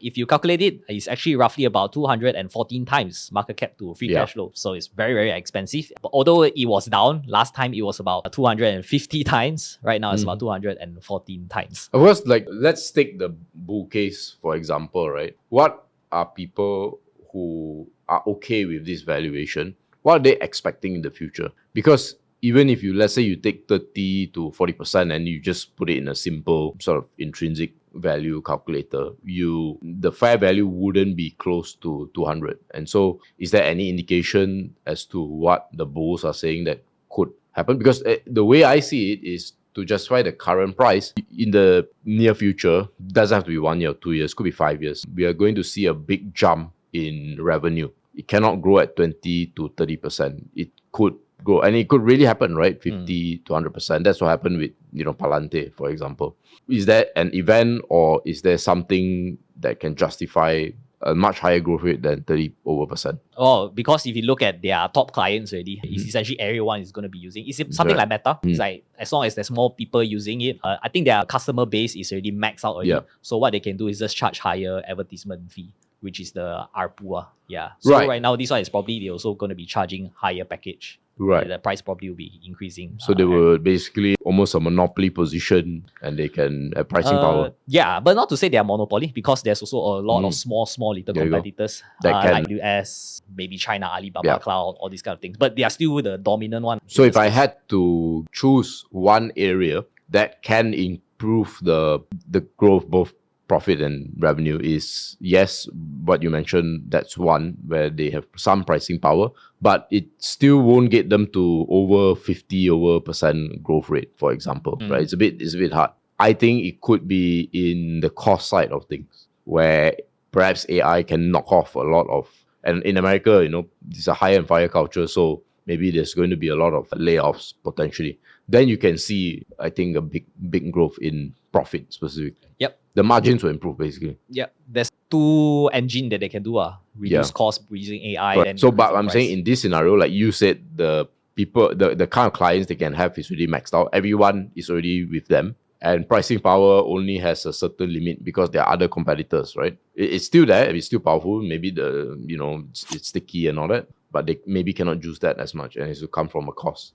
if you calculate it, it's actually roughly about 214 times market cap to free cash flow. So it's very, very expensive. But although it was down, last time it was about 250 times. Right now it's about 214 times. Of course, like let's take the bull case, for example, right? What are people who are okay with this valuation? What are they expecting in the future? Because even if let's say you take 30 to 40% and you just put it in a simple sort of intrinsic value calculator, the fair value wouldn't be close to 200. And so is there any indication as to what the bulls are saying that could happen? Because the way I see it is to justify the current price in the near future, doesn't have to be 1 year or 2 years, could be 5 years. We are going to see a big jump in revenue. It cannot grow at 20 to 30%. It could grow, and it could really happen, right? 50 to 100%. That's what happened with, Palante, for example. Is that an event, or is there something that can justify a much higher growth rate than 30%? Oh, because if you look at their top clients already, it's essentially everyone is going to be using. It's something like Meta. It's like as long as there's more people using it, I think their customer base is already maxed out already. So what they can do is just charge higher advertisement fee, which is the ARPU. So right now, this one is probably they're also going to be charging higher package. Right. The price probably will be increasing. So they were basically almost a monopoly position, and they can have pricing power. Yeah, but not to say they are monopoly, because there's also a lot of small little competitors like US, maybe China, Alibaba Cloud, all these kind of things. But they are still the dominant one. So if I had to choose one area that can improve the growth, both profit and revenue, is yes, what you mentioned, that's one where they have some pricing power, but it still won't get them to over 50% growth rate, for example, right? It's a bit hard. I think it could be in the cost side of things, where perhaps AI can knock off a lot of, and in America, it's a hire and fire culture, so maybe there's going to be a lot of layoffs potentially. Then you can see, I think, a big growth in profit specifically. The margins will improve, basically. There's two engines that they can do. Reduce cost using AI. Right. So, but I'm saying in this scenario, like you said, the people, the kind of clients they can have is already maxed out. Everyone is already with them. And pricing power only has a certain limit because there are other competitors, right? It's still there. It's still powerful. Maybe it's sticky and all that. But they maybe cannot use that as much, and it's to come from a cost.